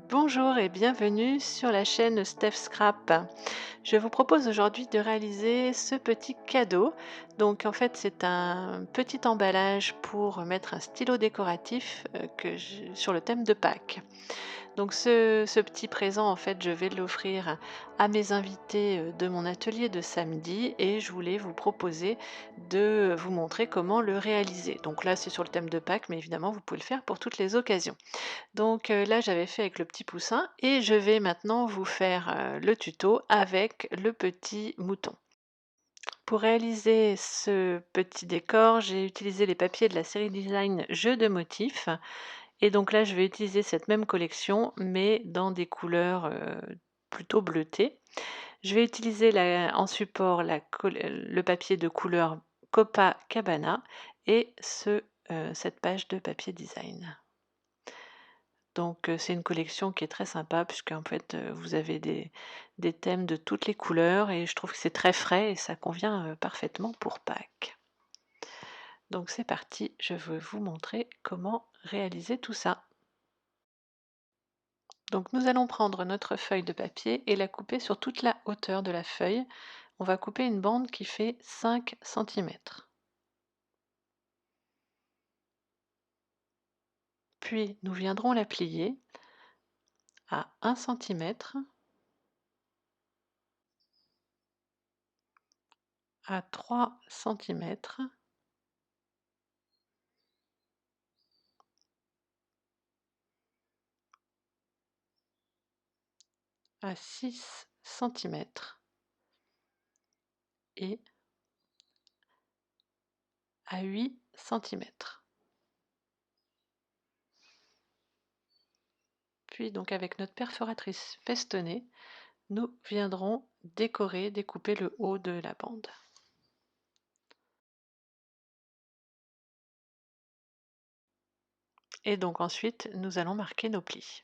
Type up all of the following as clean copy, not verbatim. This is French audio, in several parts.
Bonjour et bienvenue sur la chaîne Steph Scrap. Je vous propose aujourd'hui de réaliser ce petit cadeau. Donc en fait c'est un petit emballage pour mettre un stylo décoratif sur le thème de Pâques. Donc ce petit présent, en fait, je vais l'offrir à mes invités de mon atelier de samedi et je voulais vous proposer de vous montrer comment le réaliser. Donc là, c'est sur le thème de Pâques, mais évidemment, vous pouvez le faire pour toutes les occasions. Donc là, j'avais fait avec le petit poussin et je vais maintenant vous faire le tuto avec le petit mouton. Pour réaliser ce petit décor, j'ai utilisé les papiers de la série Design Jeux de motifs et donc là, je vais utiliser cette même collection, mais dans des couleurs plutôt bleutées. Je vais utiliser en support le papier de couleur Copacabana et cette page de papier design. Donc c'est une collection qui est très sympa puisqu'en fait, vous avez des thèmes de toutes les couleurs et je trouve que c'est très frais et ça convient, parfaitement pour Pâques. Donc c'est parti, je vais vous montrer comment réaliser tout ça. Donc nous allons prendre notre feuille de papier et la couper sur toute la hauteur de la feuille. On va couper une bande qui fait 5 centimètres. Puis nous viendrons la plier à 1 centimètre, à 3 centimètres, à 6 centimètres et à 8 centimètres. Puis donc avec notre perforatrice festonnée, nous viendrons découper le haut de la bande. Et donc ensuite, nous allons marquer nos plis.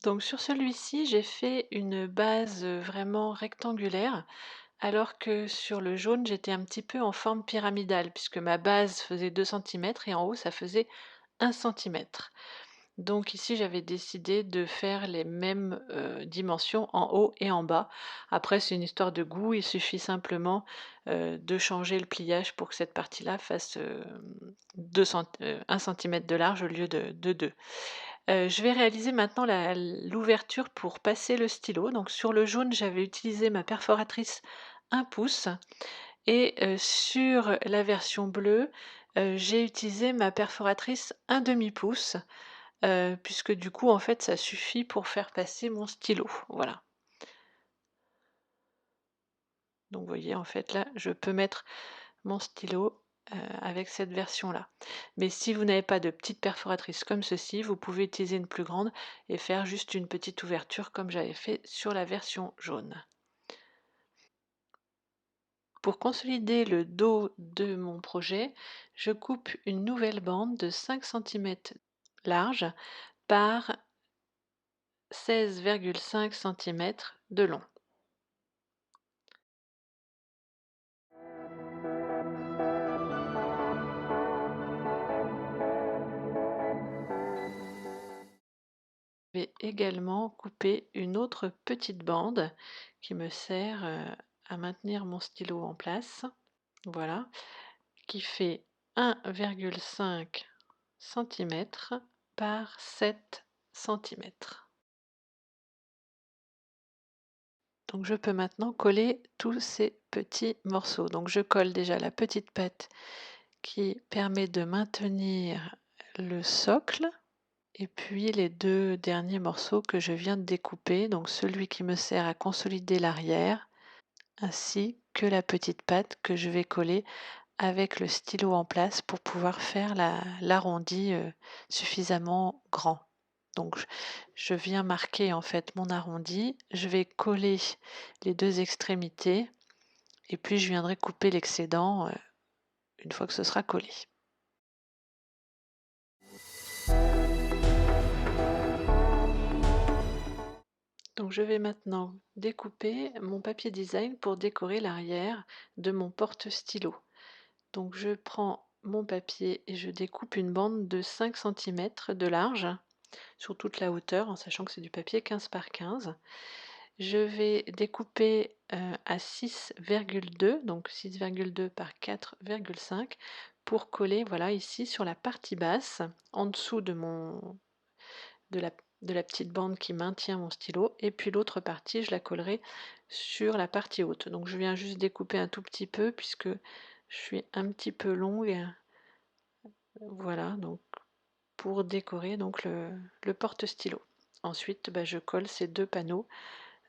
Donc sur celui-ci, j'ai fait une base vraiment rectangulaire, alors que sur le jaune, j'étais un petit peu en forme pyramidale, puisque ma base faisait 2 centimètres et en haut, ça faisait 1 centimètre. Donc ici, j'avais décidé de faire les mêmes dimensions en haut et en bas. Après, c'est une histoire de goût, il suffit simplement de changer le pliage pour que cette partie-là fasse 1 centimètre de large au lieu de 2. Je vais réaliser maintenant l'ouverture pour passer le stylo. Donc sur le jaune, j'avais utilisé ma perforatrice 1 pouce et sur la version bleue, j'ai utilisé ma perforatrice 1/2 pouce, puisque du coup, en fait, ça suffit pour faire passer mon stylo. Voilà. Donc vous voyez, en fait, là, je peux mettre mon stylo avec cette version-là. Mais si vous n'avez pas de petite perforatrice comme ceci, vous pouvez utiliser une plus grande et faire juste une petite ouverture comme j'avais fait sur la version jaune. Pour consolider le dos de mon projet, je coupe une nouvelle bande de 5 centimètres large par 16,5 centimètres de long. Je vais également couper une autre petite bande qui me sert à maintenir mon stylo en place. Voilà, qui fait 1,5 centimètre par 7 centimètres. Donc je peux maintenant coller tous ces petits morceaux. Donc je colle déjà la petite patte qui permet de maintenir le socle et puis les 2 derniers morceaux que je viens de découper, donc celui qui me sert à consolider l'arrière ainsi que la petite patte que je vais coller avec le stylo en place pour pouvoir faire l'arrondi suffisamment grand. Donc je viens marquer en fait mon arrondi, je vais coller les 2 extrémités et puis je viendrai couper l'excédent une fois que ce sera collé. Donc je vais maintenant découper mon papier design pour décorer l'arrière de mon porte-stylo. Donc je prends mon papier et je découpe une bande de 5 cm de large sur toute la hauteur, en sachant que c'est du papier 15 par 15. Je vais découper à 6,2, donc 6,2 par 4,5 pour coller, voilà, ici sur la partie basse, en dessous de de la petite bande qui maintient mon stylo, et puis l'autre partie, je la collerai sur la partie haute. Donc je viens juste découper un tout petit peu puisque je suis un petit peu longue. Voilà, donc pour décorer donc le porte-stylo. Ensuite, bah, je colle ces deux panneaux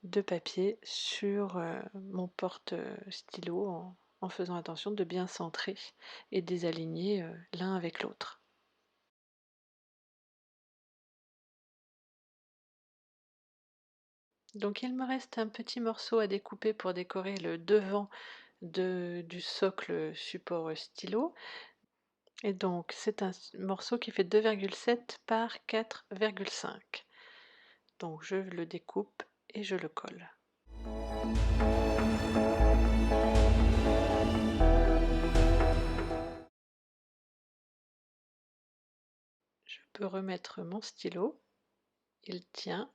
de papier sur mon porte-stylo en faisant attention de bien centrer et désaligner l'un avec l'autre. Donc il me reste un petit morceau à découper pour décorer le devant du socle support stylo. Et donc c'est un morceau qui fait 2,7 par 4,5. Donc je le découpe et je le colle. Je peux remettre mon stylo, il tient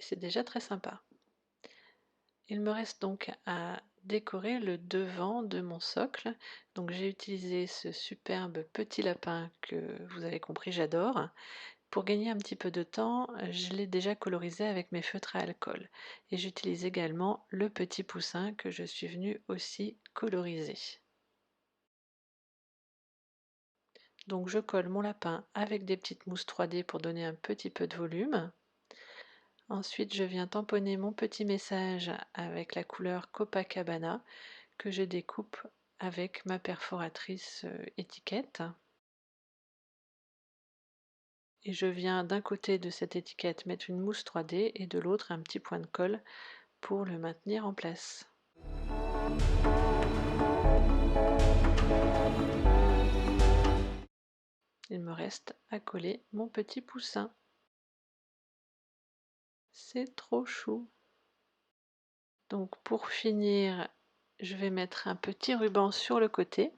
et c'est déjà très sympa. Il me reste donc à décorer le devant de mon socle. Donc j'ai utilisé ce superbe petit lapin que vous avez compris j'adore. Pour gagner un petit peu de temps, je l'ai déjà colorisé avec mes feutres à alcool. Et j'utilise également le petit poussin que je suis venue aussi coloriser. Donc je colle mon lapin avec des petites mousses 3D pour donner un petit peu de volume. Ensuite, je viens tamponner mon petit message avec la couleur Copacabana que je découpe avec ma perforatrice étiquette. Et je viens d'un côté de cette étiquette mettre une mousse 3D et de l'autre un petit point de colle pour le maintenir en place. Il me reste à coller mon petit poussin. C'est trop chou! Donc pour finir, je vais mettre un petit ruban sur le côté.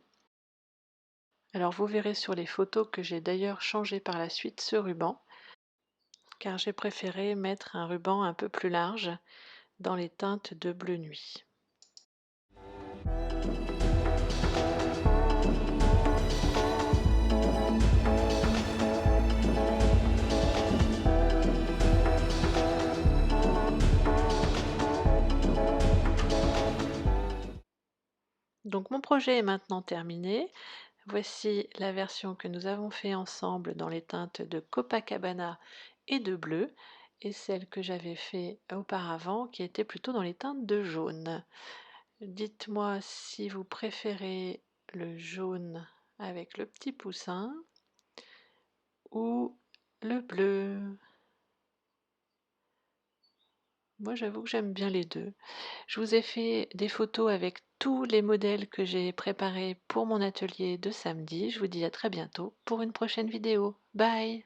Alors vous verrez sur les photos que j'ai d'ailleurs changé par la suite ce ruban, car j'ai préféré mettre un ruban un peu plus large dans les teintes de bleu nuit. Donc mon projet est maintenant terminé. Voici la version que nous avons fait ensemble dans les teintes de Copacabana et de bleu, et celle que j'avais fait auparavant qui était plutôt dans les teintes de jaune. Dites-moi si vous préférez le jaune avec le petit poussin ou le bleu. Moi j'avoue que j'aime bien les deux. Je vous ai fait des photos avec tous les modèles que j'ai préparés pour mon atelier de samedi. Je vous dis à très bientôt pour une prochaine vidéo. Bye!